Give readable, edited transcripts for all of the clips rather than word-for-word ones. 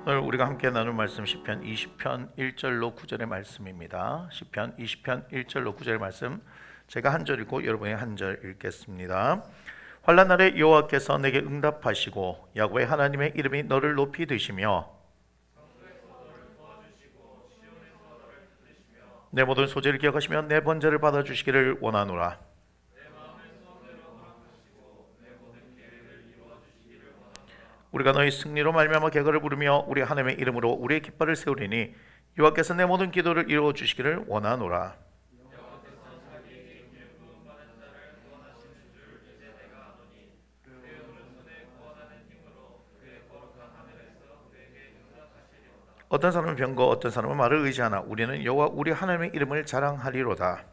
오늘 우리가 함께 나눌 말씀 시편 20편 1절로 9절의 말씀입니다. 시편 20편 1절로 9절의 말씀 제가 한 절 읽고 여러분이 한 절 읽겠습니다. 환난 날에 여호와께서 내게 응답하시고 야곱의 하나님의 이름이 너를 높이 드시며 내 모든 소재를 기억하시며 내 번제를 받아주시기를 원하노라. 우리가 너희 승리로 말미암아 개걸을 부르며 우리 하나님의 이름으로 우리의 깃발을 세우리니 여호와께서 내 모든 기도를 이루어 주시기를 원하노라. 어떤 사람은 병거 어떤 사람은 말을 의지하나 우리는 여호와 우리 하나님의 이름을 자랑하리로다.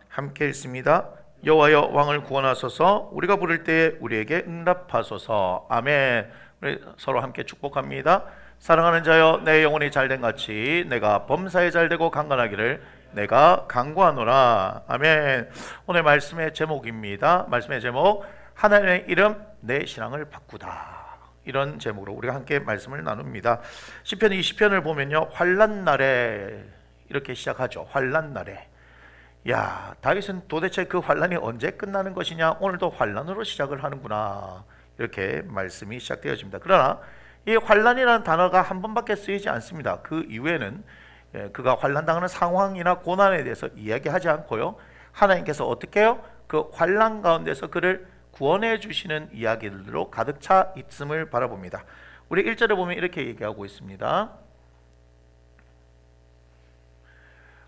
함께 읽습니다. 여호와여 왕을 구원하소서. 우리가 부를 때에 우리에게 응답하소서. 아멘. 우리 서로 함께 축복합니다. 사랑하는 자여 내 영혼이 잘된 같이 내가 범사에 잘되고 강건하기를 내가 간구하노라. 아멘. 오늘 말씀의 제목입니다. 말씀의 제목 하나님의 이름 내 신앙을 바꾸다. 이런 제목으로 우리가 함께 말씀을 나눕니다. 시편 20편을 보면요, 환난 날에 이렇게 시작하죠. 환난 날에. 야, 다윗은 도대체 그 환난이 언제 끝나는 것이냐? 오늘도 환난으로 시작을 하는구나. 이렇게 말씀이 시작되어집니다. 그러나 이 환난이라는 단어가 한 번밖에 쓰이지 않습니다. 그 이후에는 그가 환난당하는 상황이나 고난에 대해서 이야기하지 않고요, 하나님께서 어떻게 해요? 그 환난 가운데서 그를 구원해 주시는 이야기들로 가득 차 있음을 바라봅니다. 우리 1절에 보면 이렇게 얘기하고 있습니다.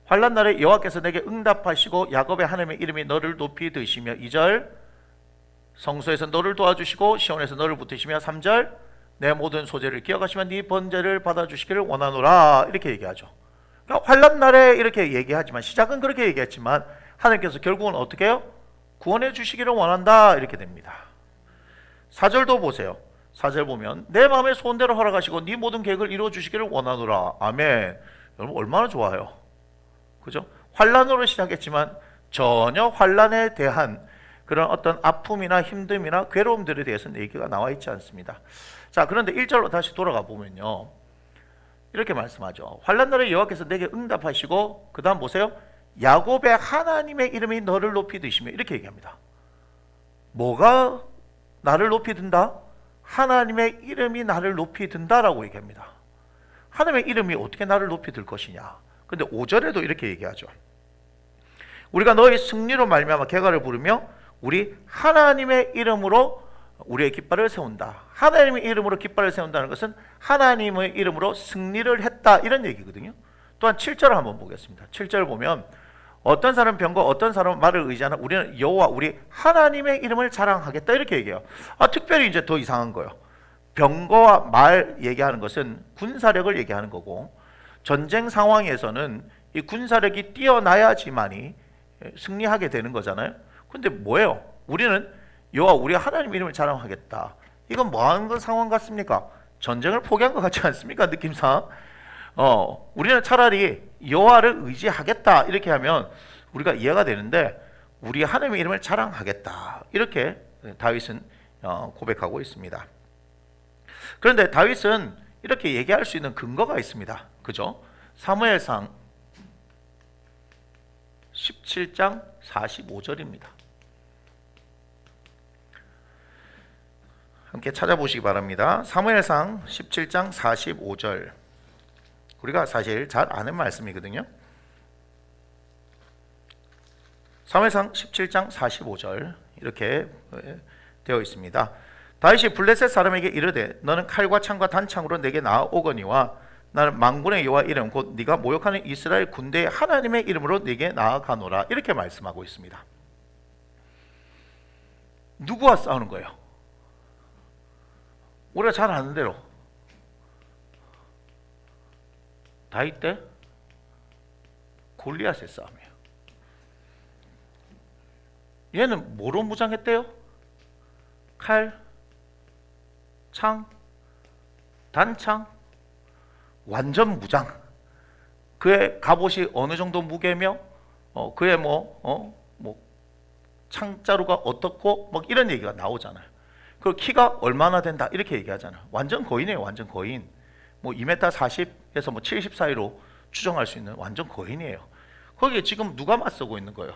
환난 날에 여호와께서 내게 응답하시고 야곱의 하나님의 이름이 너를 높이 드시며 2절 성소에서 너를 도와주시고 시온에서 너를 붙드시며 3절 내 모든 소재를 기억하시면 네 번제를 받아주시기를 원하노라. 이렇게 얘기하죠. 그러니까 환난 날에 이렇게 얘기하지만, 시작은 그렇게 얘기했지만 하나님께서 결국은 어떻게 해요? 구원해 주시기를 원한다. 이렇게 됩니다. 4절도 보세요. 4절 보면 내 마음의 소원대로 허락하시고 네 모든 계획을 이루어 주시기를 원하노라. 아멘. 여러분 얼마나 좋아요. 그죠? 환난으로 시작했지만 전혀 환난에 대한 그런 어떤 아픔이나 힘듦이나 괴로움들에 대해서는 얘기가 나와 있지 않습니다. 자, 그런데 1절로 다시 돌아가 보면요, 이렇게 말씀하죠. 환난 날에 여호와께서 내게 응답하시고 그 다음 보세요. 야곱의 하나님의 이름이 너를 높이 드시며 이렇게 얘기합니다. 뭐가 나를 높이 든다? 하나님의 이름이 나를 높이 든다라고 얘기합니다. 하나님의 이름이 어떻게 나를 높이 들 것이냐? 근데 5절에도 이렇게 얘기하죠. 우리가 너의 승리로 말미암아 개가를 부르며 우리 하나님의 이름으로 우리의 깃발을 세운다. 하나님의 이름으로 깃발을 세운다는 것은 하나님의 이름으로 승리를 했다, 이런 얘기거든요. 또한 7절을 한번 보겠습니다. 7절 보면 어떤 사람은 병거 어떤 사람은 말을 의지하나 우리는 여호와 우리 하나님의 이름을 자랑하겠다, 이렇게 얘기해요. 특별히 이제 더 이상한 거예요. 병거와 말 얘기하는 것은 군사력을 얘기하는 거고, 전쟁 상황에서는 이 군사력이 뛰어나야지만이 승리하게 되는 거잖아요. 근데 뭐예요? 우리는 여호와 우리 하나님 이름을 자랑하겠다. 이건 뭐 하는 상황 같습니까? 전쟁을 포기한 것 같지 않습니까? 느낌상. 우리는 차라리 여호와를 의지하겠다 이렇게 하면 우리가 이해가 되는데, 우리 하나님의 이름을 자랑하겠다 이렇게 다윗은 고백하고 있습니다. 그런데 다윗은 이렇게 얘기할 수 있는 근거가 있습니다. 그죠? 사무엘상 17장 45절입니다. 함께 찾아보시기 바랍니다. 사무엘상 17장 45절. 우리가 사실 잘 아는 말씀이거든요. 사무엘상 17장 45절 이렇게 되어 있습니다. 다윗이 블레셋 사람에게 이르되 너는 칼과 창과 단창으로 내게 나아오거니와 나는 만군의 여호와 이름 곧 네가 모욕하는 이스라엘 군대의 하나님의 이름으로 네게 나아가노라. 이렇게 말씀하고 있습니다. 누구와 싸우는 거예요? 우리가 잘 아는 대로 다윗 때 골리앗의 싸움이에요. 얘는 뭐로 무장했대요? 칼, 창, 단창, 완전 무장. 그의 갑옷이 어느 정도 무게며 그의 창자루가 어떻고 이런 얘기가 나오잖아요. 그 키가 얼마나 된다 이렇게 얘기하잖아. 완전 거인이에요. 완전 거인. 뭐 2m 40에서 뭐 70 사이로 추정할 수 있는 완전 거인이에요. 거기에 지금 누가 맞서고 있는 거예요?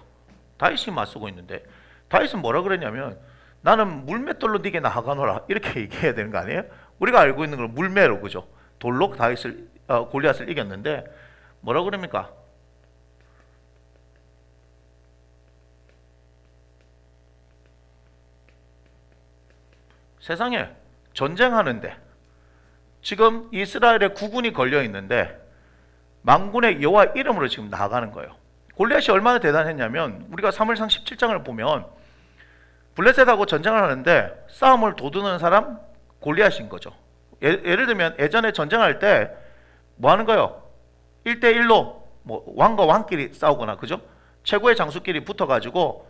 다윗이 맞서고 있는데, 다윗은 뭐라 그랬냐면 나는 물맷돌로 네게 나아가노라 이렇게 얘기해야 되는 거 아니에요? 우리가 알고 있는 건 물매로, 그죠? 돌로 다윗을 골리앗을 이겼는데 뭐라 그럽니까? 세상에 전쟁하는데 지금 이스라엘의 국군이 걸려 있는데 만군의 여호와 이름으로 지금 나아가는 거예요. 골리앗이 얼마나 대단했냐면 우리가 사무엘상 17장을 보면 블레셋하고 전쟁을 하는데 싸움을 도두는 사람 골리앗인 거죠. 예를 들면 예전에 전쟁할 때 뭐 하는 거예요? 1대1로 뭐 왕과 왕끼리 싸우거나, 그죠? 최고의 장수끼리 붙어가지고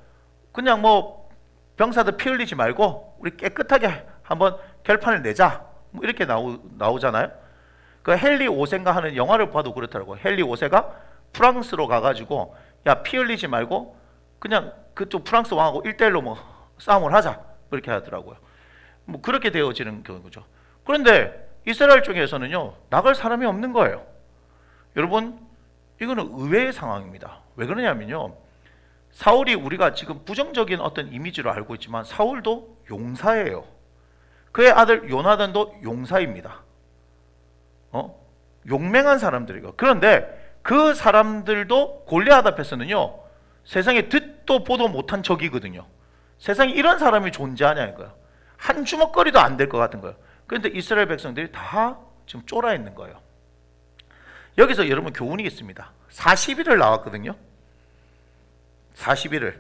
그냥 뭐 병사들 피 흘리지 말고 우리 깨끗하게 한번 결판을 내자, 뭐 이렇게 나오잖아요. 그 헨리 5세인가 하는 영화를 봐도 그렇더라고요. 헨리 5세가 프랑스로 가가지고 야, 피 흘리지 말고 그냥 그쪽 프랑스 왕하고 1대1로 뭐 싸움을 하자, 그렇게 하더라고요. 뭐 그렇게 되어지는 거죠. 그런데 이스라엘 쪽에서는요, 나갈 사람이 없는 거예요. 여러분, 이거는 의외의 상황입니다. 왜 그러냐면요, 사울이 우리가 지금 부정적인 어떤 이미지로 알고 있지만 사울도 용사예요. 그의 아들 요나단도 용사입니다. 용맹한 사람들이고. 그런데 그 사람들도 골리앗 앞에서는요, 세상에 듣도 보도 못한 적이거든요. 세상에 이런 사람이 존재하냐는 거예요. 한 주먹거리도 안 될 것 같은 거예요. 그런데 이스라엘 백성들이 다 지금 쫄아 있는 거예요. 여기서 여러분 교훈이 있습니다. 40일을 나왔거든요. 40일을.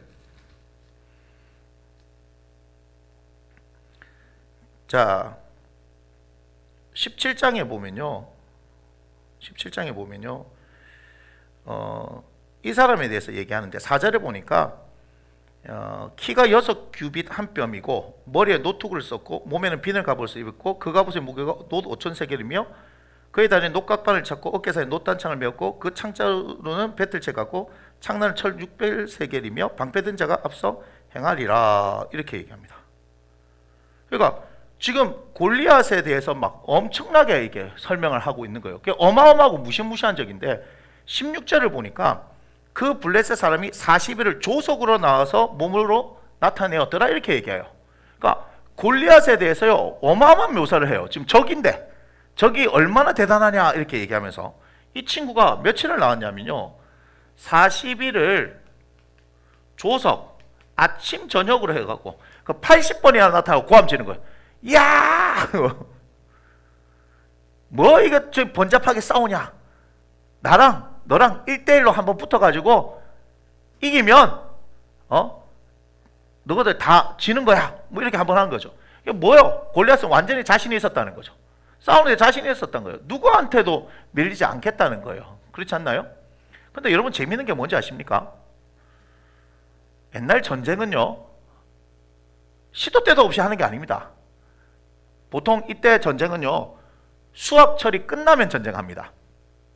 자, 17장에 보면요. 이 사람에 대해서 얘기하는데 4절에 보니까 키가 6규빗 한 뼘이고 머리에 노툭을 썼고 몸에는 비늘 갑옷을 입었고 그 갑옷의 무게가 놋 5,000세겔이며 그의 다리에 놋각반을 찾고 어깨 사이에 놋단창을 메었고 그 창자로는 배틀채 같고 창난은 철 600세겔이며 방패든 자가 앞서 행하리라, 이렇게 얘기합니다. 그러니까 지금 골리앗에 대해서 막 엄청나게 이게 설명을 하고 있는 거예요. 그게 어마어마하고 무시무시한 적인데 16절을 보니까 그 블레셋 사람이 40일을 조석으로 나와서 몸으로 나타내었더라, 이렇게 얘기해요. 그러니까 골리앗에 대해서요 어마어마한 묘사를 해요. 지금 적인데 적이 얼마나 대단하냐 이렇게 얘기하면서 이 친구가 며칠을 나왔냐면요, 40일을 조석 아침 저녁으로 해갖고 그 80번이나 나타나고 고함치는 거예요. 야! 뭐 이거 저 번잡하게 싸우냐? 너랑 1대1로 한번 붙어가지고 이기면 너희들 다 지는 거야, 뭐 이렇게 한번 하는 거죠. 이게 뭐예요? 골리앗은 완전히 자신이 있었다는 거죠. 싸우는데 자신이 있었던 거예요. 누구한테도 밀리지 않겠다는 거예요. 그렇지 않나요? 근데 여러분 재밌는 게 뭔지 아십니까? 옛날 전쟁은요 시도 때도 없이 하는 게 아닙니다. 보통 이때 전쟁은요 수확철이 끝나면 전쟁합니다.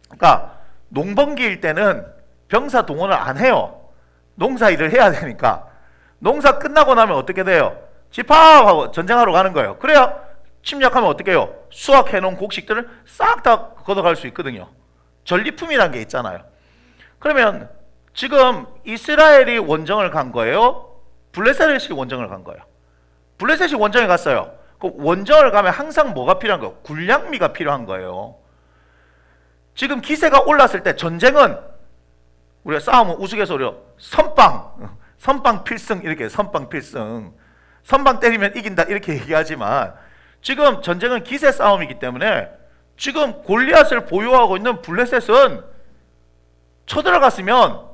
그러니까 농번기일 때는 병사 동원을 안 해요. 농사 일을 해야 되니까. 농사 끝나고 나면 어떻게 돼요? 집합하고 전쟁하러 가는 거예요. 그래야 침략하면 어떻게 해요? 수확해놓은 곡식들을 싹 다 걷어갈 수 있거든요. 전리품이라는 게 있잖아요. 그러면 지금 이스라엘이 원정을 간 거예요? 블레셋이 원정을 간 거예요? 블레셋이 원정에 갔어요. 그 원정을 가면 항상 뭐가 필요한 거예요? 군량미가 필요한 거예요. 지금 기세가 올랐을 때 전쟁은 우리가 싸우면 우스갯소리로 선빵 필승, 이렇게 선빵 필승, 선빵 때리면 이긴다 이렇게 얘기하지만 지금 전쟁은 기세 싸움이기 때문에 지금 골리앗을 보유하고 있는 블레셋은 쳐들어갔으면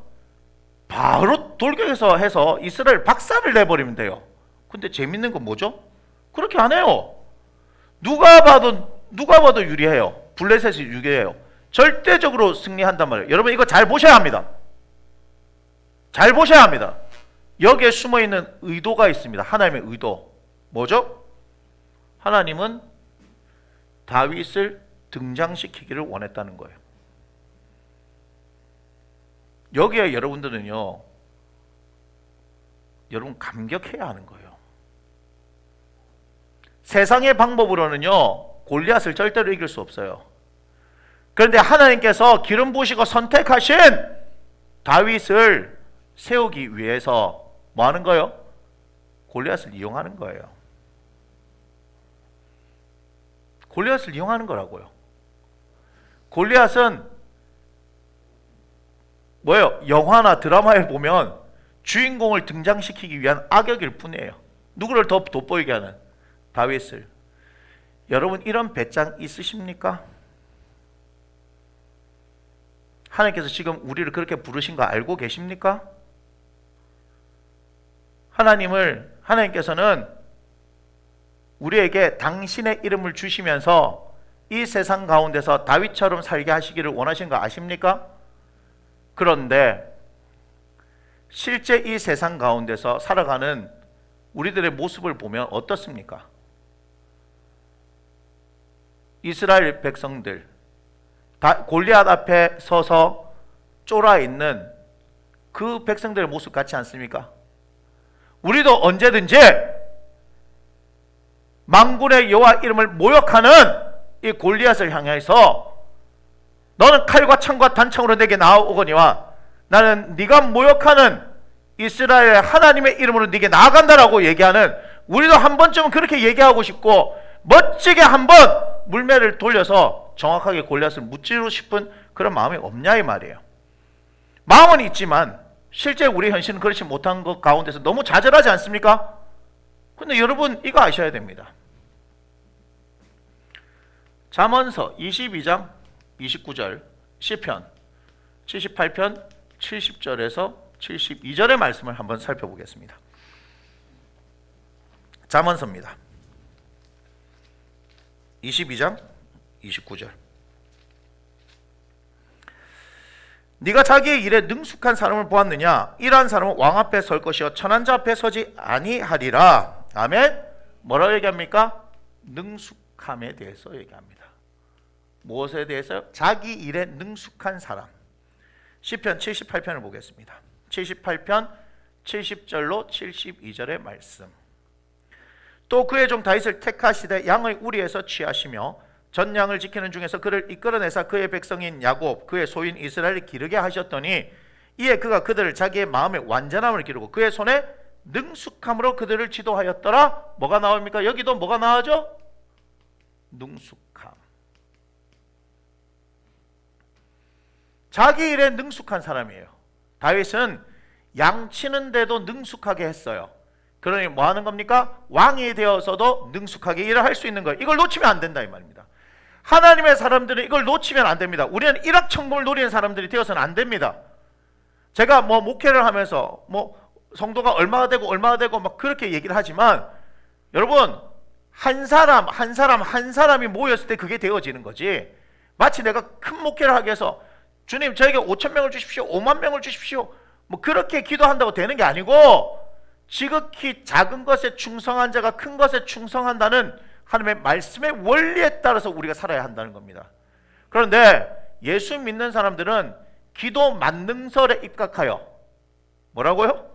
바로 돌격해서 해서 이스라엘 박살을 내버리면 돼요. 근데 재밌는 건 뭐죠? 그렇게 안 해요. 누가 봐도 유리해요. 블레셋이 유리해요. 절대적으로 승리한단 말이에요. 여러분 이거 잘 보셔야 합니다. 잘 보셔야 합니다. 여기에 숨어있는 의도가 있습니다. 하나님의 의도. 뭐죠? 하나님은 다윗을 등장시키기를 원했다는 거예요. 여기에 여러분들은요, 여러분 감격해야 하는 거예요. 세상의 방법으로는요 골리앗을 절대로 이길 수 없어요. 그런데 하나님께서 기름 부으시고 선택하신 다윗을 세우기 위해서 뭐 하는 거예요? 골리앗을 이용하는 거예요. 골리앗을 이용하는 거라고요. 골리앗은 뭐예요? 영화나 드라마에 보면 주인공을 등장시키기 위한 악역일 뿐이에요. 누구를 더 돋보이게 하는? 다윗을. 여러분 이런 배짱 있으십니까? 하나님께서 지금 우리를 그렇게 부르신 거 알고 계십니까? 하나님께서는 우리에게 당신의 이름을 주시면서 이 세상 가운데서 다윗처럼 살게 하시기를 원하신 거 아십니까? 그런데 실제 이 세상 가운데서 살아가는 우리들의 모습을 보면 어떻습니까? 이스라엘 백성들 골리앗 앞에 서서 쫄아 있는 그 백성들의 모습 같지 않습니까? 우리도 언제든지 만군의 여호와 이름을 모욕하는 이 골리앗을 향해서 너는 칼과 창과 단창으로 내게 나아오거니와 나는 네가 모욕하는 이스라엘 하나님의 이름으로 네게 나아간다라고 얘기하는, 우리도 한 번쯤은 그렇게 얘기하고 싶고 멋지게 한번 물매를 돌려서 정확하게 골리앗을 무찌르고 싶은 그런 마음이 없냐 이 말이에요. 마음은 있지만 실제 우리 현실은 그렇지 못한 것 가운데서 너무 좌절하지 않습니까? 근데 여러분 이거 아셔야 됩니다. 잠언서 22장 29절, 시편 78편 70절에서 72절의 말씀을 한번 살펴보겠습니다. 잠언서입니다. 22장 29절. 네가 자기의 일에 능숙한 사람을 보았느냐? 이러한 사람은 왕 앞에 설 것이요 천한 자 앞에 서지 아니하리라. 아멘. 뭐라고 얘기합니까? 능숙함에 대해서 얘기합니다. 무엇에 대해서요? 자기 일에 능숙한 사람. 시편 78편을 보겠습니다. 78편 70절로 72절의 말씀. 또 그의 종 다윗을 택하시되 양의 우리에서 취하시며 전 양을 지키는 중에서 그를 이끌어내사 그의 백성인 야곱 그의 소인 이스라엘을 기르게 하셨더니 이에 그가 그들을 자기의 마음의 완전함을 기르고 그의 손에 능숙함으로 그들을 지도하였더라. 뭐가 나옵니까? 여기도 뭐가 나오죠? 능숙함. 자기 일에 능숙한 사람이에요. 다윗은 양치는데도 능숙하게 했어요. 그러니 뭐 하는 겁니까? 왕이 되어서도 능숙하게 일을 할 수 있는 거예요. 이걸 놓치면 안 된다 이 말입니다. 하나님의 사람들은 이걸 놓치면 안 됩니다. 우리는 일확천금을 노리는 사람들이 되어서는 안 됩니다. 제가 뭐 목회를 하면서 뭐 성도가 얼마가 되고 막 그렇게 얘기를 하지만 여러분 한 사람이 모였을 때 그게 되어지는 거지. 마치 내가 큰 목회를 하기 위해서 주님 저에게 5,000명을 주십시오, 5만 명을 주십시오 뭐 그렇게 기도한다고 되는 게 아니고 지극히 작은 것에 충성한 자가 큰 것에 충성한다는 하나님의 말씀의 원리에 따라서 우리가 살아야 한다는 겁니다. 그런데 예수 믿는 사람들은 기도 만능설에 입각하여 뭐라고요?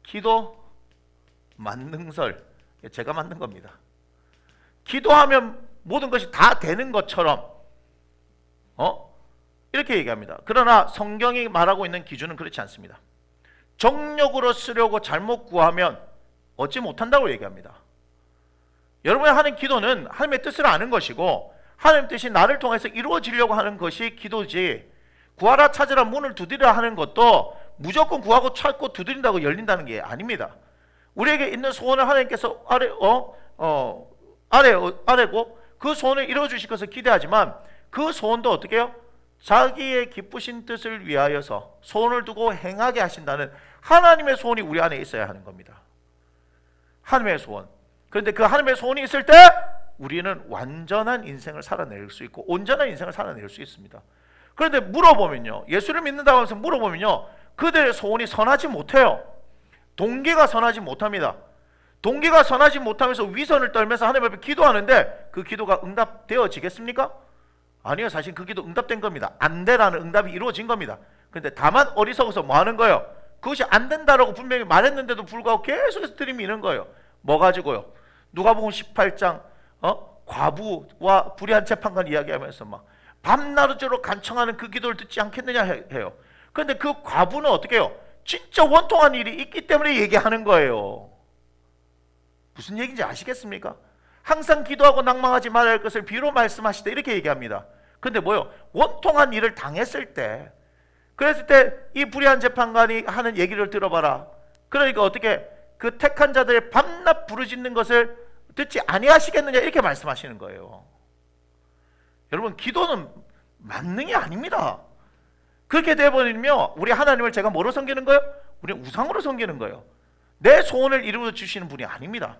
기도 만능설. 제가 만든 겁니다. 기도하면 모든 것이 다 되는 것처럼 이렇게 얘기합니다. 그러나 성경이 말하고 있는 기준은 그렇지 않습니다. 정욕으로 쓰려고 잘못 구하면 얻지 못한다고 얘기합니다. 여러분이 하는 기도는 하나님의 뜻을 아는 것이고 하나님의 뜻이 나를 통해서 이루어지려고 하는 것이 기도지, 구하라 찾으라 문을 두드리라 하는 것도 무조건 구하고 찾고 두드린다고 열린다는 게 아닙니다. 우리에게 있는 소원을 하나님께서 아래고 그 소원을 이루어주실 것을 기대하지만 그 소원도 어떻게 해요? 자기의 기쁘신 뜻을 위하여서 소원을 두고 행하게 하신다는 하나님의 소원이 우리 안에 있어야 하는 겁니다. 하나님의 소원. 그런데 그 하나님의 소원이 있을 때 우리는 완전한 인생을 살아낼 수 있고 온전한 인생을 살아낼 수 있습니다. 그런데 물어보면요, 예수를 믿는다고 하면서 물어보면요, 그들의 소원이 선하지 못해요. 동기가 선하지 못합니다. 동기가 선하지 못하면서 위선을 떨면서 하나님 앞에 기도하는데 그 기도가 응답되어지겠습니까? 아니요. 사실 그 기도 응답된 겁니다. 안 되라는 응답이 이루어진 겁니다. 그런데 다만 어리석어서 뭐 하는 거예요? 그것이 안 된다라고 분명히 말했는데도 불구하고 계속해서 들이미는 거예요. 뭐 가지고요? 누가복음 18장 과부와 불의한 재판관 이야기하면서 막 밤낮으로 간청하는 그 기도를 듣지 않겠느냐 해요. 그런데 그 과부는 어떻게 해요? 진짜 원통한 일이 있기 때문에 얘기하는 거예요. 무슨 얘기인지 아시겠습니까? 항상 기도하고 낭망하지 말아야 할 것을 비로 말씀하시되 이렇게 얘기합니다. 근데 뭐요? 원통한 일을 당했을 때, 그랬을 때 이 불의한 재판관이 하는 얘기를 들어봐라. 그러니까 어떻게 그 택한 자들의 밤낮 부르짖는 것을 듣지 아니하시겠느냐 이렇게 말씀하시는 거예요. 여러분, 기도는 만능이 아닙니다. 그렇게 되어버리면 우리 하나님을 제가 뭐로 섬기는 거예요? 우리 우상으로 섬기는 거예요. 내 소원을 이루어 주시는 분이 아닙니다.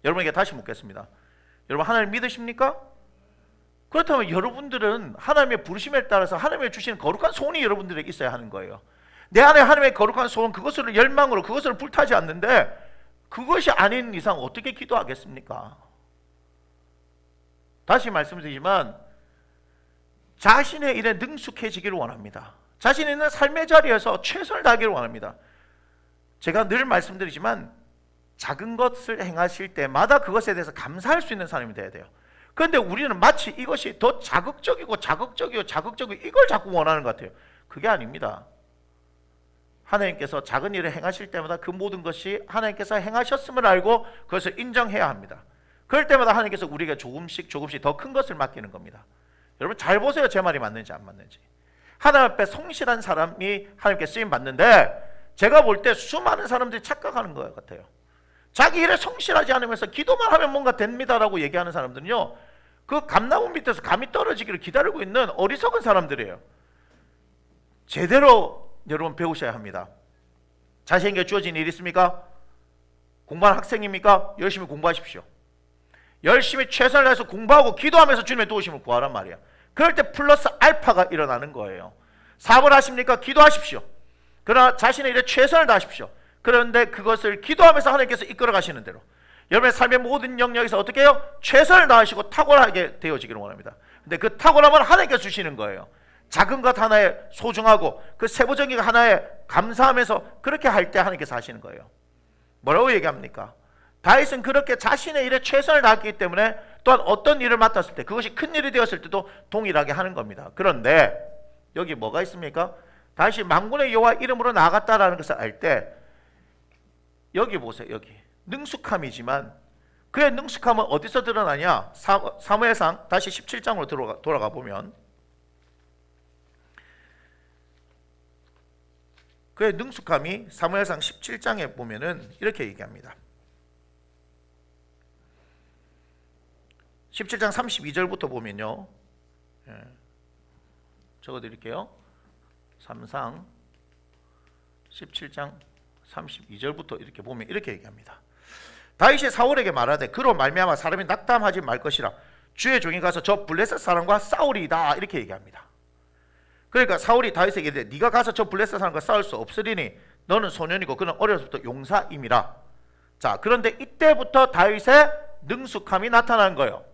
여러분에게 다시 묻겠습니다. 여러분, 하나님 믿으십니까? 그렇다면 여러분들은 하나님의 부르심에 따라서 하나님의 주시는 거룩한 소원이 여러분들에게 있어야 하는 거예요. 내 안에 하나님의 거룩한 소원, 그것을 열망으로, 그것을 불타지 않는데 그것이 아닌 이상 어떻게 기도하겠습니까? 다시 말씀드리지만 자신의 일에 능숙해지기를 원합니다. 자신이 있는 삶의 자리에서 최선을 다하기를 원합니다. 제가 늘 말씀드리지만 작은 것을 행하실 때마다 그것에 대해서 감사할 수 있는 사람이 되어야 돼요. 그런데 우리는 마치 이것이 더 자극적이고 이걸 자꾸 원하는 것 같아요. 그게 아닙니다. 하나님께서 작은 일을 행하실 때마다 그 모든 것이 하나님께서 행하셨음을 알고 그것을 인정해야 합니다. 그럴 때마다 하나님께서 우리에게 조금씩 더 큰 것을 맡기는 겁니다. 여러분, 잘 보세요. 제 말이 맞는지 안 맞는지. 하나님 앞에 성실한 사람이 하나님께 쓰임 받는데, 제가 볼 때 수많은 사람들이 착각하는 것 같아요. 자기 일에 성실하지 않으면서 기도만 하면 뭔가 됩니다라고 얘기하는 사람들은요, 그 감나무 밑에서 감이 떨어지기를 기다리고 있는 어리석은 사람들이에요. 제대로 여러분 배우셔야 합니다. 자신에게 주어진 일이 있습니까? 공부하는 학생입니까? 열심히 공부하십시오. 열심히 최선을 다해서 공부하고 기도하면서 주님의 도우심을 구하란 말이야. 그럴 때 플러스 알파가 일어나는 거예요. 사업을 하십니까? 기도하십시오. 그러나 자신의 일에 최선을 다하십시오. 그런데 그것을 기도하면서 하나님께서 이끌어 가시는 대로 여러분의 삶의 모든 영역에서 어떻게 해요? 최선을 다하시고 탁월하게 되어지기를 원합니다. 근데 그 탁월함은 하나님께서 주시는 거예요. 작은 것 하나에 소중하고 그 세부적인 것 하나에 감사하면서 그렇게 할 때 하나님께서 하시는 거예요. 뭐라고 얘기합니까? 다윗은 그렇게 자신의 일에 최선을 다했기 때문에 또한 어떤 일을 맡았을 때, 그것이 큰 일이 되었을 때도 동일하게 하는 겁니다. 그런데 여기 뭐가 있습니까? 다윗이 만군의 여호와 이름으로 나아갔다라는 것을 알 때, 여기 보세요. 여기 능숙함이지만 그의 능숙함은 어디서 드러나냐? 사무엘상 다시 17장으로 돌아가 보면 그의 능숙함이 사무엘상 17장에 보면은 이렇게 얘기합니다. 17장 32절부터 보면요, 적어드릴게요. 3상 17장 32절부터 이렇게 보면 이렇게 얘기합니다. 다윗이 사울에게 말하되 그로 말미암아 사람이 낙담하지 말 것이라 주의 종이 가서 저 블레셋 사람과 싸우리이다 이렇게 얘기합니다. 그러니까 사울이 다윗에게 이르되 네가 가서 저 블레셋 사람과 싸울 수 없으리니 너는 소년이고 그는 어려서부터 용사임이라. 자, 그런데 이때부터 다윗의 능숙함이 나타나는 거예요.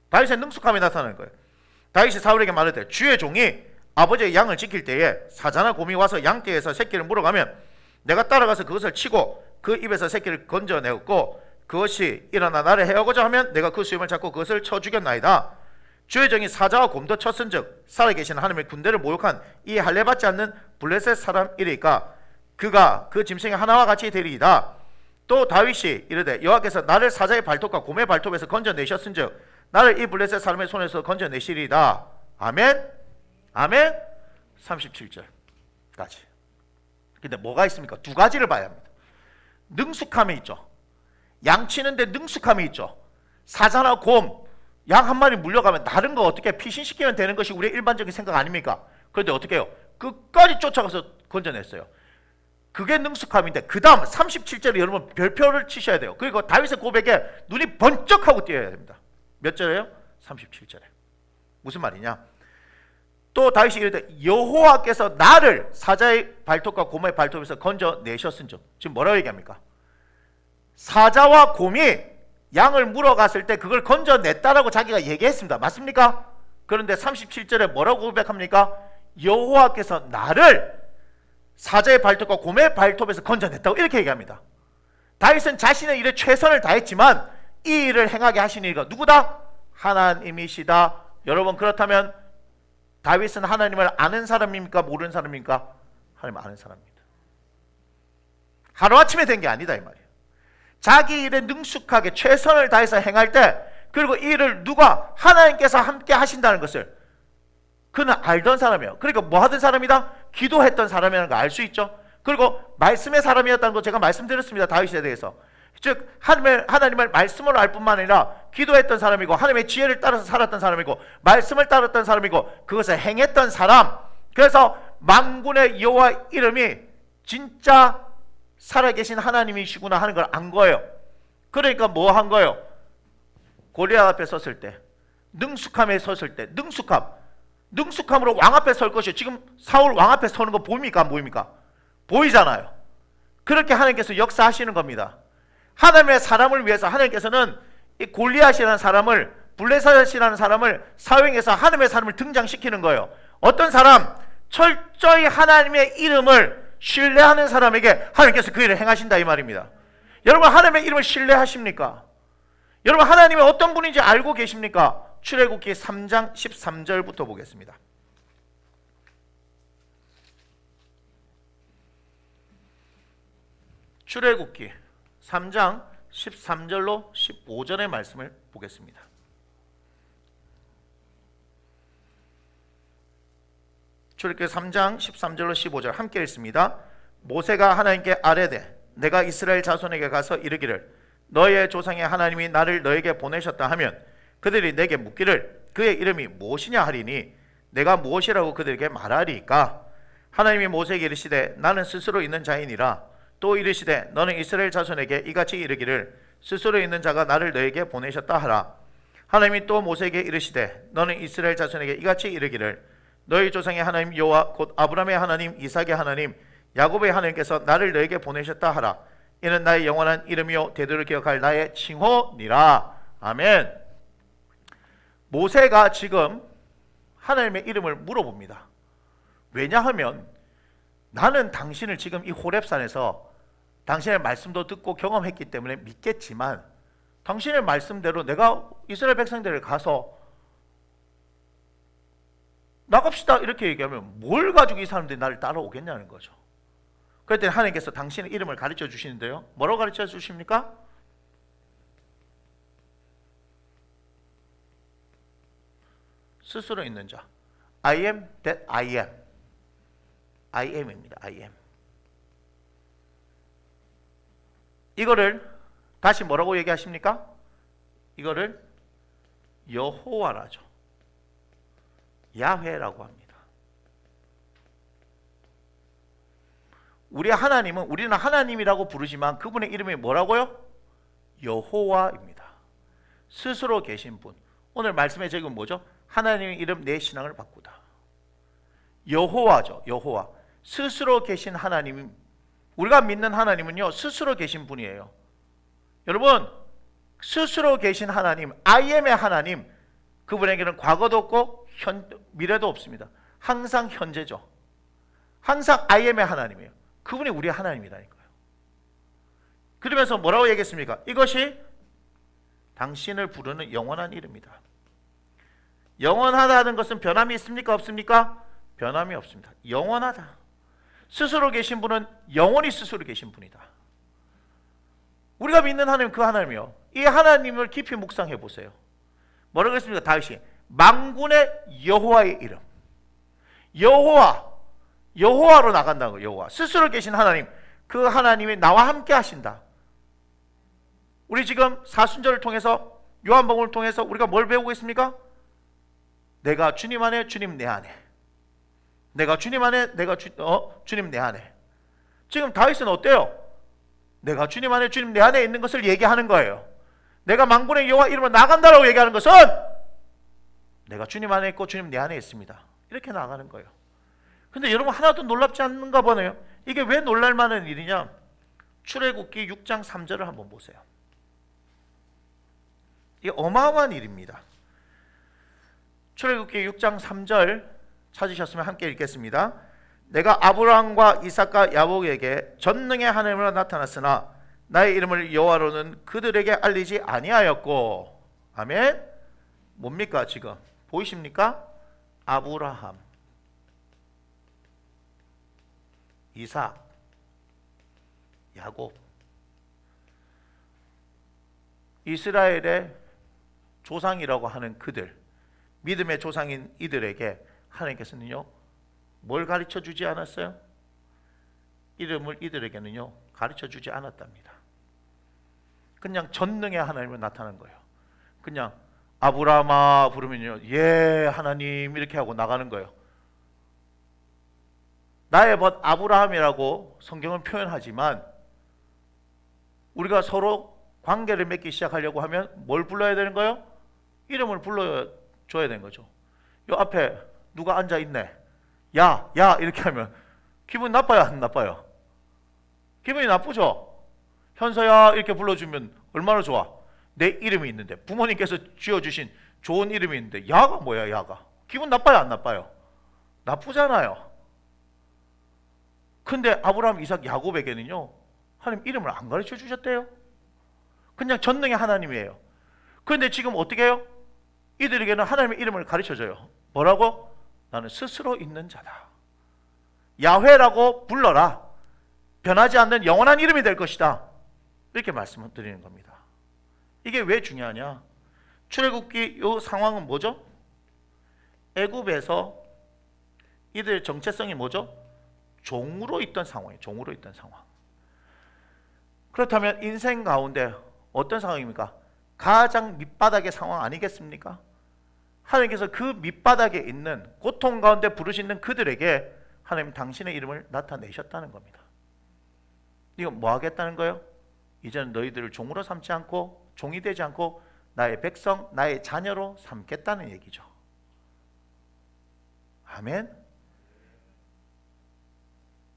다윗의 능숙함이 나타나는 거예요. 다윗이 사울에게 말하되 주의 종이 아버지의 양을 지킬 때에 사자나 곰이 와서 양떼에서 새끼를 물어가면 내가 따라가서 그것을 치고 그 입에서 새끼를 건져내었고 그것이 일어나 나를 해하고자 하면 내가 그 수염을 잡고 그것을 쳐 죽였나이다. 주의 종이 사자와 곰도 쳤은즉 살아계신 하나님의 군대를 모욕한 이 할례받지 않는 블레셋 사람이리까 그가 그 짐승의 하나와 같이 되리이다. 또 다윗이 이르되 여호와께서 나를 사자의 발톱과 곰의 발톱에서 건져내셨은즉 나를 이 블레셋 사람의 손에서 건져내시리이다. 아멘. 아멘. 37절까지. 근데 뭐가 있습니까? 두 가지를 봐야 합니다. 능숙함이 있죠. 양 치는데 능숙함이 있죠. 사자나 곰, 양 한 마리 물려가면 다른 거 어떻게 피신시키면 되는 것이 우리의 일반적인 생각 아닙니까? 그런데 어떻게 해요? 끝까지 쫓아가서 건져냈어요. 그게 능숙함인데 그 다음 37절에 여러분 별표를 치셔야 돼요. 그리고 다윗의 고백에 눈이 번쩍하고 띄어야 됩니다. 몇 절이에요? 37절에. 무슨 말이냐? 또 다윗이 이르되 여호와께서 나를 사자의 발톱과 곰의 발톱에서 건져내셨은즉, 지금 뭐라고 얘기합니까? 사자와 곰이 양을 물어갔을 때 그걸 건져냈다라고 자기가 얘기했습니다. 맞습니까? 그런데 37절에 뭐라고 고백합니까? 여호와께서 나를 사자의 발톱과 곰의 발톱에서 건져냈다고 이렇게 얘기합니다. 다윗은 자신의 일에 최선을 다했지만 이 일을 행하게 하신 이가 누구다? 하나님이시다. 여러분, 그렇다면 다윗은 하나님을 아는 사람입니까? 모르는 사람입니까? 하나님 아는 사람입니다. 하루아침에 된 게 아니다 이 말이에요. 자기 일에 능숙하게 최선을 다해서 행할 때, 그리고 이 일을 누가? 하나님께서 함께 하신다는 것을 그는 알던 사람이에요. 그러니까 뭐 하던 사람이다? 기도했던 사람이라는 걸 알 수 있죠. 그리고 말씀의 사람이었다는 거 제가 말씀드렸습니다. 다윗에 대해서. 즉 하나님을 말씀으로 알 뿐만 아니라 기도했던 사람이고, 하나님의 지혜를 따라서 살았던 사람이고, 말씀을 따랐던 사람이고, 그것을 행했던 사람. 그래서 만군의 여호와 이름이 진짜 살아계신 하나님이시구나 하는 걸 안 거예요. 그러니까 뭐 한 거예요? 골리앗 앞에 섰을 때, 능숙함에 섰을 때, 능숙함으로 왕 앞에 설 것이요. 지금 사울 왕 앞에 서는 거 보입니까? 안 보입니까? 보이잖아요. 그렇게 하나님께서 역사하시는 겁니다. 하나님의 사람을 위해서 하나님께서는 이 골리앗이라는 사람을, 블레셋이라는 사람을 사용해서 하나님의 사람을 등장시키는 거예요. 어떤 사람? 철저히 하나님의 이름을 신뢰하는 사람에게 하나님께서 그 일을 행하신다 이 말입니다. 여러분, 하나님의 이름을 신뢰하십니까? 여러분, 하나님이 어떤 분인지 알고 계십니까? 출애굽기 3장 13절부터 보겠습니다. 출애굽기 3장 13절로 15절의 말씀을 보겠습니다. 출애굽기 3장 13절로 15절 함께 읽습니다. 모세가 하나님께 아뢰되 내가 이스라엘 자손에게 가서 이르기를 너의 조상의 하나님이 나를 너에게 보내셨다 하면 그들이 내게 묻기를 그의 이름이 무엇이냐 하리니 내가 무엇이라고 그들에게 말하리이까? 하나님이 모세에게 이르시되 나는 스스로 있는 자이니라. 또 이르시되 너는 이스라엘 자손에게 이같이 이르기를 스스로 있는 자가 나를 너에게 보내셨다 하라. 하나님이 또 모세에게 이르시되 너는 이스라엘 자손에게 이같이 이르기를 너희 조상의 하나님 여호와 곧 아브라함의 하나님 이삭의 하나님 야곱의 하나님께서 나를 너에게 보내셨다 하라. 이는 나의 영원한 이름이요 대대로 기억할 나의 칭호니라. 아멘. 모세가 지금 하나님의 이름을 물어봅니다. 왜냐하면 나는 당신을 지금 이 호렙산에서 당신의 말씀도 듣고 경험했기 때문에 믿겠지만 당신의 말씀대로 내가 이스라엘 백성들을 가서 나갑시다 이렇게 얘기하면 뭘 가지고 이 사람들이 나를 따라오겠냐는 거죠. 그랬더니 하나님께서 당신의 이름을 가르쳐 주시는데요. 뭐라고 가르쳐 주십니까? 스스로 있는 자. I am that I am. I am입니다. I am. 이거를 다시 뭐라고 얘기하십니까? 이거를 여호와라죠. 야훼라고 합니다. 우리는 하나님이라고 부르지만 그분의 이름이 뭐라고요? 여호와입니다. 스스로 계신 분. 오늘 말씀의 제목은 뭐죠? 하나님의 이름 내 신앙을 바꾸다. 여호와죠. 여호와. 스스로 계신 하나님. 우리가 믿는 하나님은요 스스로 계신 분이에요. 여러분, 스스로 계신 하나님, I am의 하나님, 그분에게는 과거도 없고 미래도 없습니다. 항상 현재죠. 항상 I am의 하나님이에요. 그분이 우리의 하나님이라니까요. 그러면서 뭐라고 얘기했습니까? 이것이 당신을 부르는 영원한 이름이다. 영원하다는 것은 변함이 있습니까? 없습니까? 변함이 없습니다. 영원하다. 스스로 계신 분은 영원히 스스로 계신 분이다. 우리가 믿는 하나님, 그 하나님이요. 이 하나님을 깊이 묵상해 보세요. 뭐라고 했습니까? 다윗이 만군의 여호와의 이름. 여호와로 나간다는 거예요. 여호와. 스스로 계신 하나님, 그 하나님이 나와 함께 하신다. 우리 지금 사순절을 통해서, 요한복음을 통해서 우리가 뭘 배우고 있습니까? 내가 주님 안에, 주님 내 안에. 내가 주님 안에, 주님 내 안에. 지금 다윗은 어때요? 내가 주님 안에, 주님 내 안에 있는 것을 얘기하는 거예요. 내가 만군의 여호와 이름으로 나간다라고 얘기하는 것은 내가 주님 안에 있고 주님 내 안에 있습니다. 이렇게 나가는 거예요. 근데 여러분 하나도 놀랍지 않는가 보네요. 이게 왜 놀랄 만한 일이냐? 출애굽기 6장 3절을 한번 보세요. 이게 어마어마한 일입니다. 출애굽기 6장 3절 찾으셨으면 함께 읽겠습니다. 내가 아브라함과 이삭과 야곱에게 전능의 하나님으로 나타났으나 나의 이름을 여호와로는 그들에게 알리지 아니하였고. 아멘. 뭡니까 지금 보이십니까? 아브라함, 이삭, 야곱, 이스라엘의 조상이라고 하는 그들, 믿음의 조상인 이들에게 하나님께서는요 뭘 가르쳐 주지 않았어요? 이름을 이들에게는요 가르쳐 주지 않았답니다. 그냥 전능의 하나님으로 나타난 거예요. 그냥 아브라함아 부르면요 예 하나님 이렇게 하고 나가는 거예요. 나의 벗 아브라함이라고 성경은 표현하지만 우리가 서로 관계를 맺기 시작하려고 하면 뭘 불러야 되는 거예요? 이름을 불러줘야 되는 거죠. 요 앞에 누가 앉아 있네. 야 이렇게 하면 기분 나빠요, 안 나빠요? 기분이 나쁘죠. 현서야 이렇게 불러주면 얼마나 좋아. 내 이름이 있는데, 부모님께서 지어주신 좋은 이름이 있는데 야가 뭐야, 야가. 기분 나빠요, 안 나빠요? 나쁘잖아요. 근데 아브라함, 이삭, 야곱에게는요 하나님 이름을 안 가르쳐 주셨대요. 그냥 전능의 하나님이에요. 그런데 지금 어떻게 해요? 이들에게는 하나님의 이름을 가르쳐줘요. 뭐라고? 나는 스스로 있는 자다. 야훼라고 불러라. 변하지 않는 영원한 이름이 될 것이다. 이렇게 말씀을 드리는 겁니다. 이게 왜 중요하냐? 출애굽기 이 상황은 뭐죠? 애굽에서 이들의 정체성이 뭐죠? 종으로 있던 상황이에요. 종으로 있던 상황. 그렇다면 인생 가운데 어떤 상황입니까? 가장 밑바닥의 상황 아니겠습니까? 하나님께서 그 밑바닥에 있는 고통 가운데 부르시는 그들에게 하나님 당신의 이름을 나타내셨다는 겁니다. 이건 뭐 하겠다는 거예요? 이제는 너희들을 종으로 삼지 않고 종이 되지 않고 나의 백성, 나의 자녀로 삼겠다는 얘기죠. 아멘.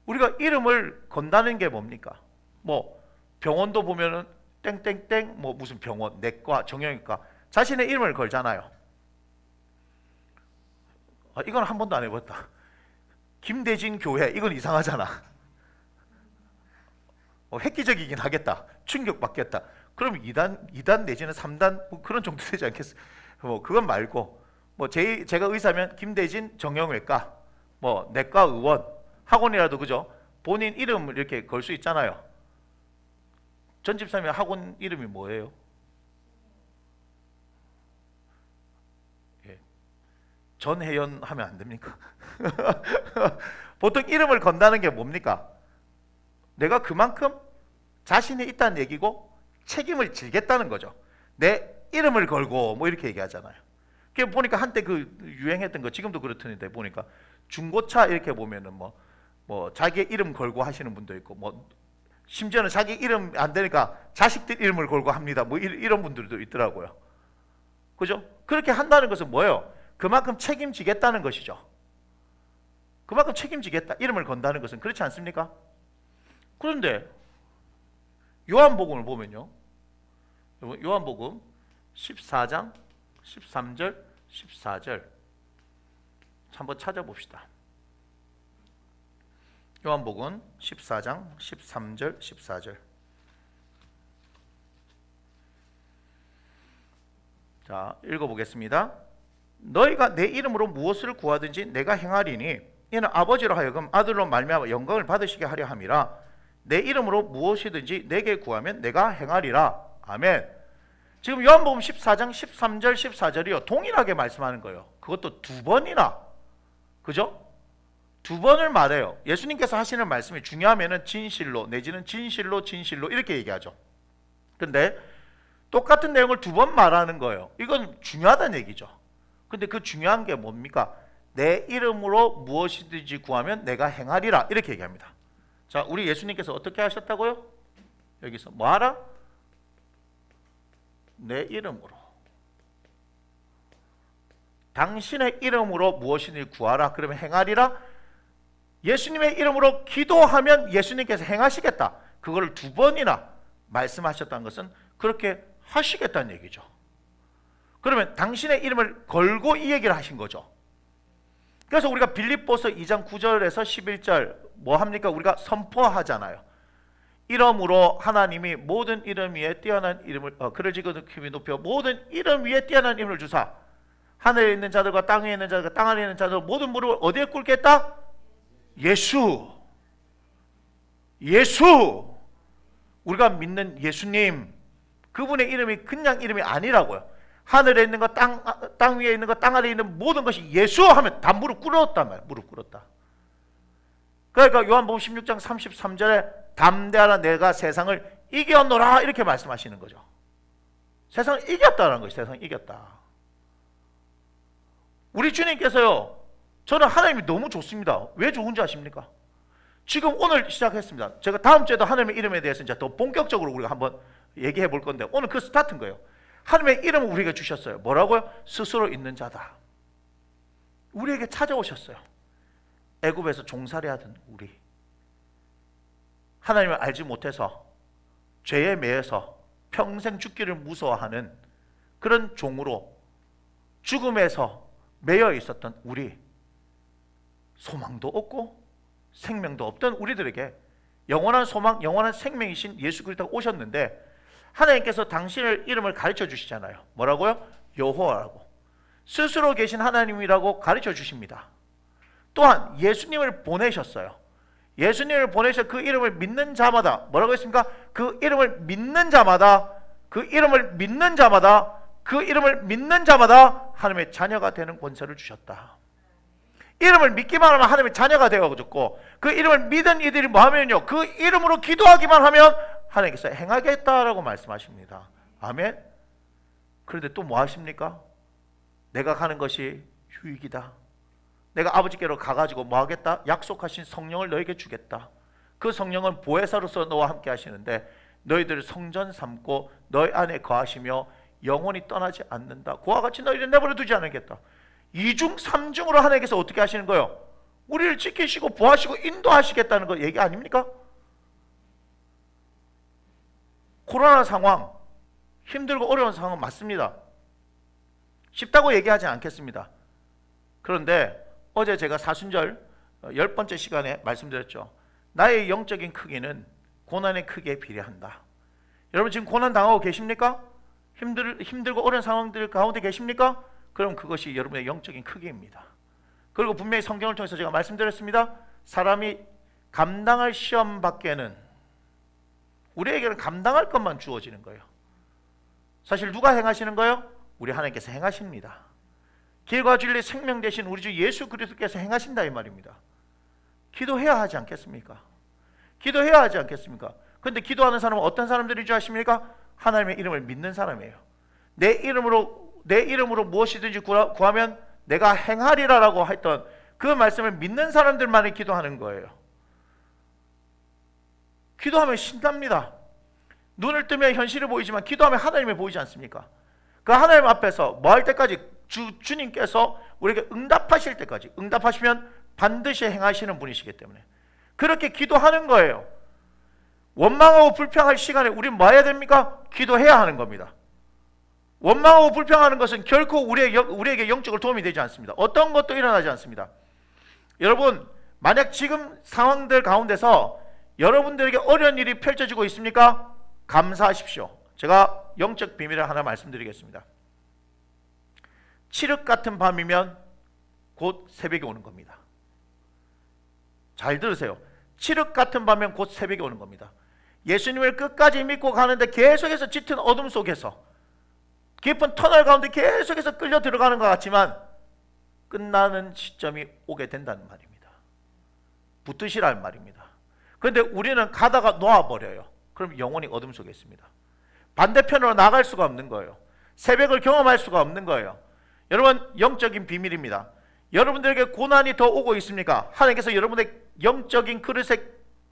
우리가 이름을 건다는 게 뭡니까? 뭐 병원도 보면은 땡땡땡 뭐 무슨 병원, 내과, 정형외과 자신의 이름을 걸잖아요. 이건 한 번도 안 해봤다. 김대진 교회, 이건 이상하잖아. 획기적이긴 하겠다. 충격받겠다. 그럼 2단 내지는 3단 뭐 그런 정도 되지 않겠어요? 뭐 그건 말고 뭐 제가 의사면 김대진 정형외과, 뭐 내과 의원, 학원이라도 그죠? 본인 이름을 이렇게 걸 수 있잖아요. 전 집사님 학원 이름이 뭐예요? 예. 전혜연 하면 안 됩니까? 보통 이름을 건다는 게 뭡니까? 내가 그만큼 자신이 있다는 얘기고 책임을 지겠다는 거죠. 내 이름을 걸고 뭐 이렇게 얘기하잖아요. 그게 보니까 한때 그 유행했던 거 지금도 그렇던데 보니까 중고차 이렇게 보면은 뭐 자기의 이름 걸고 하시는 분도 있고 뭐 심지어는 자기 이름 안 되니까 자식들 이름을 걸고 합니다. 뭐 이런 분들도 있더라고요. 그죠? 그렇게 한다는 것은 뭐예요? 그만큼 책임지겠다는 것이죠. 그만큼 책임지겠다. 이름을 건다는 것은 그렇지 않습니까? 그런데 요한복음을 보면요. 요한복음 14장 13절 14절 한번 찾아봅시다. 요한복음 14장 13절 14절. 자, 읽어보겠습니다. 너희가 내 이름으로 무엇을 구하든지 내가 행하리니 이는 아버지로 하여금 아들로 말미암아 영광을 받으시게 하려 함이라. 내 이름으로 무엇이든지 내게 구하면 내가 행하리라. 아멘. 지금 요한복음 14장 13절 14절이요 동일하게 말씀하는 거예요. 그것도 두 번이나. 그죠? 두 번을 말해요. 예수님께서 하시는 말씀이 중요하면은 진실로 내지는 진실로 이렇게 얘기하죠. 근데 똑같은 내용을 두 번 말하는 거예요. 이건 중요하다는 얘기죠. 근데 그 중요한 게 뭡니까? 내 이름으로 무엇이든지 구하면 내가 행하리라. 이렇게 얘기합니다. 자, 우리 예수님께서 어떻게 하셨다고요? 여기서 뭐 하라? 내 이름으로. 당신의 이름으로 무엇이든지 구하라. 그러면 행하리라. 예수님의 이름으로 기도하면 예수님께서 행하시겠다. 그걸 두 번이나 말씀하셨다는 것은 그렇게 하시겠다는 얘기죠. 그러면 당신의 이름을 걸고 이 얘기를 하신 거죠. 그래서 우리가 빌립보서 2장 9절에서 11절 뭐 합니까? 우리가 선포하잖아요. 이름으로 하나님이 모든 이름 위에 뛰어난 이름을 그를 지극히 높여 모든 이름 위에 뛰어난 이름을 주사 하늘에 있는 자들과 땅에 있는 자들과 땅 아래에 있는 자들 모든 무릎을 어디에 꿇겠다? 예수. 우리가 믿는 예수님, 그분의 이름이 그냥 이름이 아니라고요. 하늘에 있는 것, 땅 위에 있는 것, 땅 아래에 있는 모든 것이 예수 하면 다 무릎 꿇었단 말이에요. 무릎 꿇었다. 그러니까 요한복음 16장 33절에 담대하라 내가 세상을 이겼노라 이렇게 말씀하시는 거죠. 세상을 이겼다는 거예요. 세상을 이겼다. 우리 주님께서요, 저는 하나님이 너무 좋습니다. 왜 좋은지 아십니까? 지금 오늘 시작했습니다. 제가 다음 주에도 하나님의 이름에 대해서 이제 더 본격적으로 우리가 한번 얘기해 볼 건데 오늘 그 스타트인 거예요. 하나님의 이름을 우리에게 주셨어요. 뭐라고요? 스스로 있는 자다. 우리에게 찾아오셨어요. 애굽에서 종살이 하던 우리, 하나님을 알지 못해서 죄에 매여서 평생 죽기를 무서워하는 그런 종으로 죽음에서 매여 있었던 우리, 소망도 없고 생명도 없던 우리들에게 영원한 소망, 영원한 생명이신 예수 그리스도가 오셨는데 하나님께서 당신의 이름을 가르쳐 주시잖아요. 뭐라고요? 여호와라고. 스스로 계신 하나님이라고 가르쳐 주십니다. 또한 예수님을 보내셨어요. 예수님을 보내셔 그 이름을 믿는 자마다 뭐라고 했습니까? 그 이름을 믿는 자마다, 그 이름을 믿는 자마다, 그 이름을 믿는 자마다 하나님의 자녀가 되는 권세를 주셨다. 이름을 믿기만 하면 하나님의 자녀가 되어졌고, 그 이름을 믿은 이들이 뭐 하면요, 그 이름으로 기도하기만 하면 하나님께서 행하겠다라고 말씀하십니다. 아멘. 그런데 또 뭐 하십니까? 내가 가는 것이 유익이다. 내가 아버지께로 가가지고 뭐 하겠다? 약속하신 성령을 너에게 주겠다. 그 성령은 보혜사로서 너와 함께 하시는데 너희들을 성전 삼고 너희 안에 거하시며 영원히 떠나지 않는다. 그와 같이 너희를 내버려 두지 않겠다. 2중 3중으로 하나님께서 어떻게 하시는 거예요? 우리를 지키시고 보호하시고 인도하시겠다는 거 얘기 아닙니까? 코로나 상황, 힘들고 어려운 상황은 맞습니다. 쉽다고 얘기하지 않겠습니다. 그런데 어제 제가 사순절 10번째 시간에 말씀드렸죠. 나의 영적인 크기는 고난의 크기에 비례한다. 여러분 지금 고난 당하고 계십니까? 힘들고 어려운 상황들 가운데 계십니까? 그럼 그것이 여러분의 영적인 크기입니다. 그리고 분명히 성경을 통해서 제가 말씀드렸습니다. 사람이 감당할 시험 밖에는 우리에게는 감당할 것만 주어지는 거예요. 사실 누가 행하시는 거예요? 우리 하나님께서 행하십니다. 길과 진리 생명 되신 우리 주 예수 그리스도께서 행하신다 이 말입니다. 기도해야 하지 않겠습니까? 기도해야 하지 않겠습니까? 그런데 기도하는 사람은 어떤 사람들인 줄 아십니까? 하나님의 이름을 믿는 사람이에요. 내 이름으로 무엇이든지 구하면 내가 행하리라라고 했던 그 말씀을 믿는 사람들만이 기도하는 거예요. 기도하면 신납니다. 눈을 뜨면 현실이 보이지만 기도하면 하나님이 보이지 않습니까? 그 하나님 앞에서 뭐 할 때까지 주님께서 우리에게 응답하실 때까지, 응답하시면 반드시 행하시는 분이시기 때문에 그렇게 기도하는 거예요. 원망하고 불평할 시간에 우리는 뭐 해야 됩니까? 기도해야 하는 겁니다. 원망하고 불평하는 것은 결코 우리에게 영적으로 도움이 되지 않습니다. 어떤 것도 일어나지 않습니다. 여러분, 만약 지금 상황들 가운데서 여러분들에게 어려운 일이 펼쳐지고 있습니까? 감사하십시오. 제가 영적 비밀을 하나 말씀드리겠습니다. 칠흑 같은 밤이면 곧 새벽이 오는 겁니다. 잘 들으세요. 칠흑 같은 밤이면 곧 새벽이 오는 겁니다. 예수님을 끝까지 믿고 가는데 계속해서 짙은 어둠 속에서 깊은 터널 가운데 계속해서 끌려 들어가는 것 같지만 끝나는 시점이 오게 된다는 말입니다. 붙으시라는 말입니다. 그런데 우리는 가다가 놓아버려요. 그럼 영원히 어둠 속에 있습니다. 반대편으로 나갈 수가 없는 거예요. 새벽을 경험할 수가 없는 거예요. 여러분, 영적인 비밀입니다. 여러분들에게 고난이 더 오고 있습니까? 하나님께서 여러분의 영적인 그릇의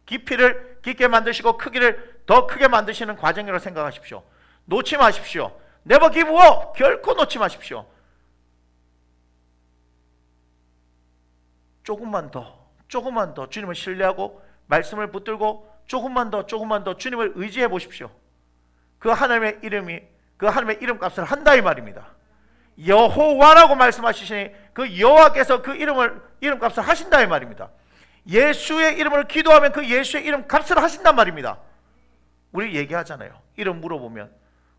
깊이를 깊게 만드시고 크기를 더 크게 만드시는 과정이라고 생각하십시오. 놓지 마십시오. Never give up. 결코 놓지 마십시오. 조금만 더 주님을 신뢰하고 말씀을 붙들고 조금만 더 주님을 의지해 보십시오. 그 하나님의 이름값을 한다 이 말입니다. 여호와라고 말씀하시시니 그 여호와께서 그 이름값을 하신다 이 말입니다. 예수의 이름을 기도하면 그 예수의 이름 값을 하신단 말입니다. 우리 얘기하잖아요. 이름 물어보면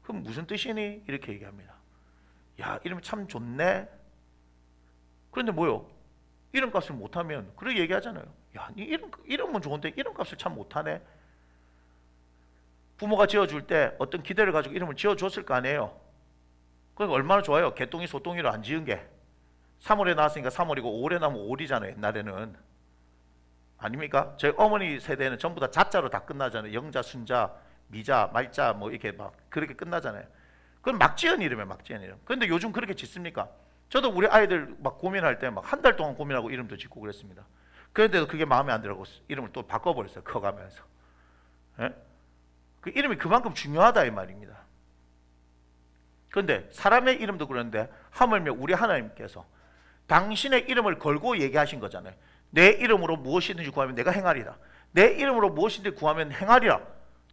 그럼 무슨 뜻이니? 이렇게 얘기합니다. 야, 이름 참 좋네. 그런데 뭐요? 이름값을 못하면 그렇게 얘기하잖아요. 야, 이 이름은 좋은데 이름값을 참 못하네. 부모가 지어줄 때 어떤 기대를 가지고 이름을 지어줬을 거 아니에요. 그러니까 얼마나 좋아요. 개똥이 소똥이로 안 지은 게. 3월에 나왔으니까 3월이고 5월에 나면 5월이잖아요. 옛날에는. 아닙니까? 저희 어머니 세대는 전부 다 자자로 다 끝나잖아요. 영자, 순자, 미자, 말자 뭐 이렇게 막 그렇게 끝나잖아요. 그건 막 지은 이름이에요. 막 지은 이름. 그런데 요즘 그렇게 짓습니까? 저도 우리 아이들 막 고민할 때 막 한 달 동안 고민하고 이름도 짓고 그랬습니다. 그런데도 그게 마음에 안 들어서 이름을 또 바꿔버렸어요. 커가면서. 예? 그 이름이 그만큼 중요하다 이 말입니다. 그런데 사람의 이름도 그런데 하물며 우리 하나님께서 당신의 이름을 걸고 얘기하신 거잖아요. 내 이름으로 무엇이든지 구하면 내가 행하리라. 내 이름으로 무엇이든지 구하면 행하리라.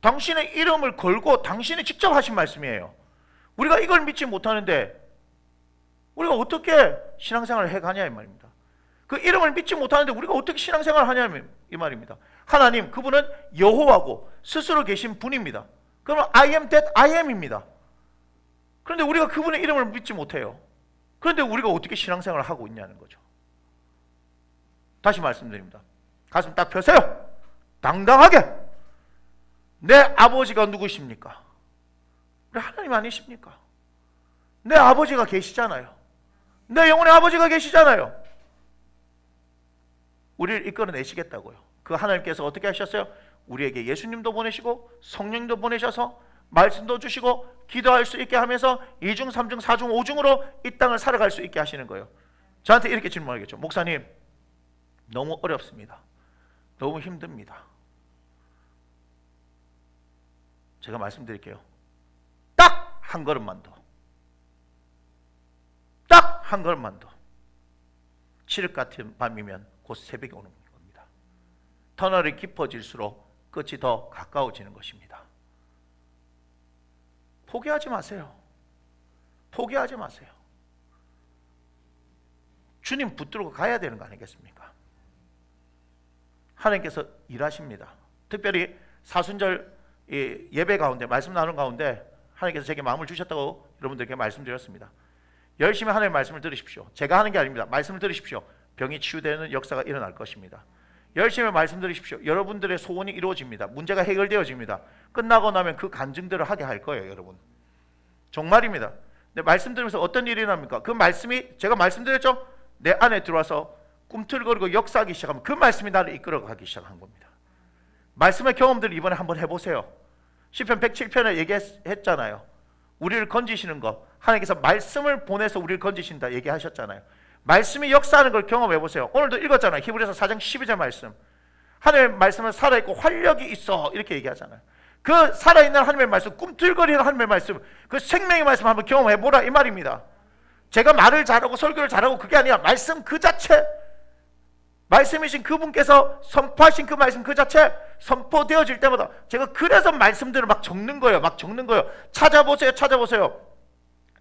당신의 이름을 걸고 당신이 직접 하신 말씀이에요. 우리가 이걸 믿지 못하는데 우리가 어떻게 신앙생활을 해가냐 이 말입니다. 그 이름을 믿지 못하는데 우리가 어떻게 신앙생활을 하냐 이 말입니다. 하나님 그분은 여호와고 스스로 계신 분입니다. 그러면 I am that I am입니다. 그런데 우리가 그분의 이름을 믿지 못해요. 그런데 우리가 어떻게 신앙생활을 하고 있냐는 거죠. 다시 말씀드립니다. 가슴 딱 펴세요. 당당하게. 내 아버지가 누구십니까? 우리 하나님 아니십니까? 내 아버지가 계시잖아요. 내 영혼의 아버지가 계시잖아요. 우리를 이끌어내시겠다고요. 그 하나님께서 어떻게 하셨어요? 우리에게 예수님도 보내시고 성령도 보내셔서 말씀도 주시고 기도할 수 있게 하면서 2중, 3중, 4중, 5중으로 이 땅을 살아갈 수 있게 하시는 거예요. 저한테 이렇게 질문하겠죠. 목사님 너무 어렵습니다. 너무 힘듭니다. 제가 말씀드릴게요. 딱 한 걸음만 더. 딱 한 걸음만 더. 칠흑 같은 밤이면 곧 새벽이 오는 겁니다. 터널이 깊어질수록 끝이 더 가까워지는 것입니다. 포기하지 마세요. 포기하지 마세요. 주님 붙들고 가야 되는 거 아니겠습니까? 하나님께서 일하십니다. 특별히 사순절 예배 가운데 말씀 나누는 가운데 하나님께서 제게 마음을 주셨다고 여러분들께 말씀드렸습니다. 열심히 하나님의 말씀을 들으십시오. 제가 하는 게 아닙니다. 말씀을 들으십시오. 병이 치유되는 역사가 일어날 것입니다. 열심히 말씀 들으십시오. 여러분들의 소원이 이루어집니다. 문제가 해결되어집니다. 끝나고 나면 그 간증들을 하게 할 거예요, 여러분. 정말입니다. 근데 말씀 들으면서 어떤 일이 납니까? 그 말씀이 제가 말씀드렸죠? 내 안에 들어와서 꿈틀거리고 역사하기 시작하면 그 말씀이 나를 이끌어가기 시작한 겁니다. 말씀의 경험들을 이번에 한번 해보세요. 시편 107편에 얘기했잖아요. 우리를 건지시는 거, 하나님께서 말씀을 보내서 우리를 건지신다 얘기하셨잖아요. 말씀이 역사하는 걸 경험해보세요. 오늘도 읽었잖아요. 히브리서 4장 12절 말씀. 하나님의 말씀은 살아있고 활력이 있어 이렇게 얘기하잖아요. 그 살아있는 하나님의 말씀, 꿈틀거리는 하나님의 말씀, 그 생명의 말씀 한번 경험해보라 이 말입니다. 제가 말을 잘하고 설교를 잘하고 그게 아니라 말씀 그 자체, 말씀이신 그분께서 선포하신 그 말씀 그 자체 선포되어질 때마다 제가 그래서 말씀들을 막 적는 거예요. 막 적는 거예요. 찾아보세요. 찾아보세요.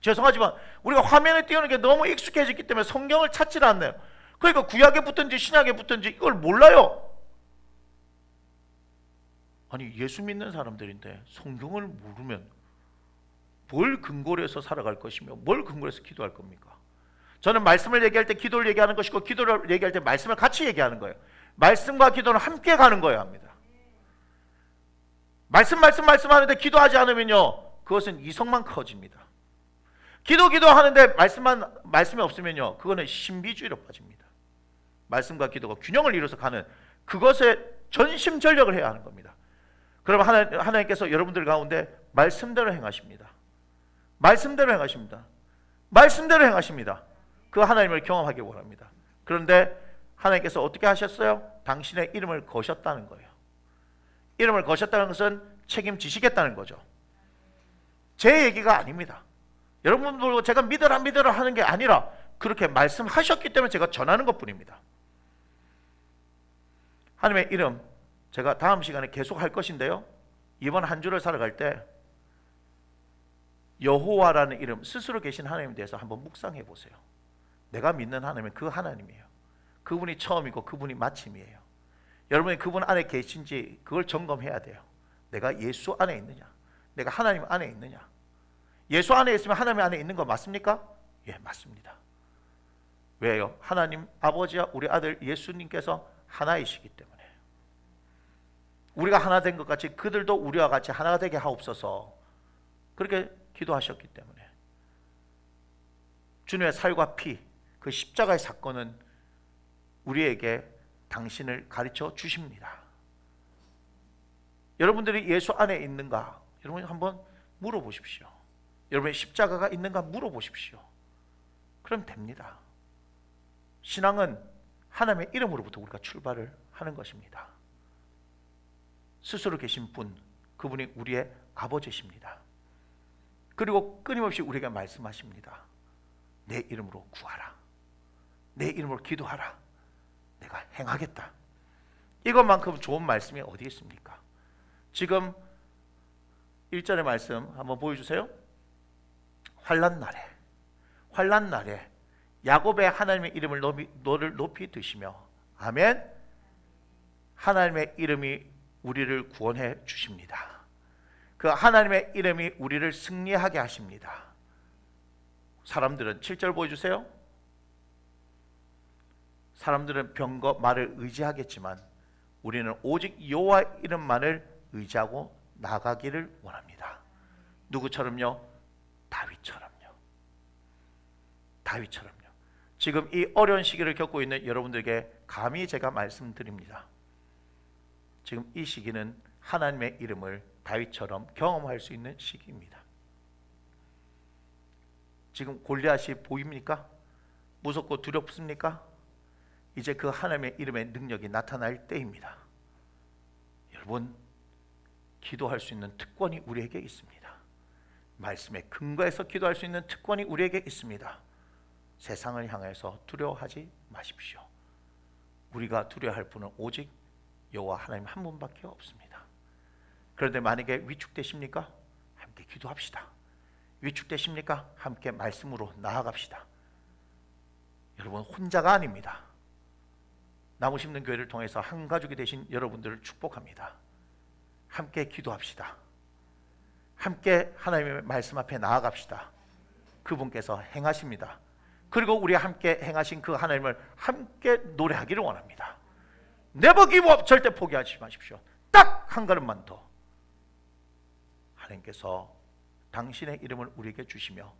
죄송하지만 우리가 화면에 띄우는 게 너무 익숙해졌기 때문에 성경을 찾질 않네요. 그러니까 구약에 붙든지 신약에 붙든지 이걸 몰라요. 아니 예수 믿는 사람들인데 성경을 모르면 뭘 근거로 해서 살아갈 것이며 뭘 근거로 해서 기도할 겁니까? 저는 말씀을 얘기할 때 기도를 얘기하는 것이고 기도를 얘기할 때 말씀을 같이 얘기하는 거예요. 말씀과 기도는 함께 가는 거예요 합니다. 말씀하는데 기도하지 않으면요 그것은 이성만 커집니다. 기도하는데 말씀이 없으면요 그거는 신비주의로 빠집니다. 말씀과 기도가 균형을 이루어서 가는 그것에 전심전력을 해야 하는 겁니다. 그러면 하나님께서 여러분들 가운데 말씀대로 행하십니다. 말씀대로 행하십니다. 말씀대로 행하십니다. 그 하나님을 경험하기 원합니다. 그런데 하나님께서 어떻게 하셨어요? 당신의 이름을 거셨다는 거예요. 이름을 거셨다는 것은 책임지시겠다는 거죠. 제 얘기가 아닙니다. 여러분들 제가 믿으라 하는 게 아니라 그렇게 말씀하셨기 때문에 제가 전하는 것뿐입니다. 하나님의 이름 제가 다음 시간에 계속 할 것인데요. 이번 한 주를 살아갈 때 여호와라는 이름, 스스로 계신 하나님에 대해서 한번 묵상해 보세요. 내가 믿는 하나님은 그 하나님이에요. 그분이 처음이고 그분이 마침이에요. 여러분이 그분 안에 계신지 그걸 점검해야 돼요. 내가 예수 안에 있느냐, 내가 하나님 안에 있느냐. 예수 안에 있으면 하나님 안에 있는 거 맞습니까? 예, 맞습니다. 왜요? 하나님 아버지와 우리 아들 예수님께서 하나이시기 때문에. 우리가 하나 된 것 같이 그들도 우리와 같이 하나가 되게 하옵소서, 그렇게 기도하셨기 때문에. 주님의 살과 피, 그 십자가의 사건은 우리에게 당신을 가르쳐 주십니다. 여러분들이 예수 안에 있는가? 여러분 한번 물어보십시오. 여러분의 십자가가 있는가 물어보십시오. 그럼 됩니다. 신앙은 하나님의 이름으로부터 우리가 출발을 하는 것입니다. 스스로 계신 분, 그분이 우리의 아버지십니다. 그리고 끊임없이 우리에게 말씀하십니다. 내 이름으로 구하라, 내 이름으로 기도하라, 내가 행하겠다. 이것만큼 좋은 말씀이 어디 있습니까? 지금 1절의 말씀 한번 보여주세요. 환난 날에 야곱의 하나님의 이름을 너를 높이 드시며, 아멘. 하나님의 이름이 우리를 구원해 주십니다. 그 하나님의 이름이 우리를 승리하게 하십니다. 사람들은 7절 보여주세요. 사람들은 병거 말을 의지하겠지만 우리는 오직 여호와 이름만을 의지하고 나가기를 원합니다. 누구처럼요? 다윗처럼요. 지금 이 어려운 시기를 겪고 있는 여러분들에게 감히 제가 말씀드립니다. 지금 이 시기는 하나님의 이름을 다윗처럼 경험할 수 있는 시기입니다. 지금 골리앗이 보입니까? 무섭고 두렵습니까? 이제 그 하나님의 이름의 능력이 나타날 때입니다. 여러분, 기도할 수 있는 특권이 우리에게 있습니다. 말씀에 근거해서 기도할 수 있는 특권이 우리에게 있습니다. 세상을 향해서 두려워하지 마십시오. 우리가 두려워할 분은 오직 여호와 하나님 한 분밖에 없습니다. 그런데 만약에 위축되십니까? 함께 기도합시다. 위축되십니까? 함께 말씀으로 나아갑시다. 여러분, 혼자가 아닙니다. 나무 심는 교회를 통해서 한 가족이 되신 여러분들을 축복합니다. 함께 기도합시다. 함께 하나님의 말씀 앞에 나아갑시다. 그분께서 행하십니다. 그리고 우리 함께 행하신 그 하나님을 함께 노래하기를 원합니다. Never give up. 절대 포기하지 마십시오. 딱 한 걸음만 더. 하나님께서 당신의 이름을 우리에게 주시며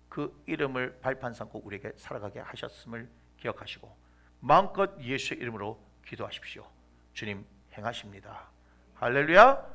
그 이름을 발판 삼고 우리에게 살아가게 하셨음을 기억하시고 마음껏 예수의 이름으로 기도하십시오. 주님 행하십니다. 할렐루야.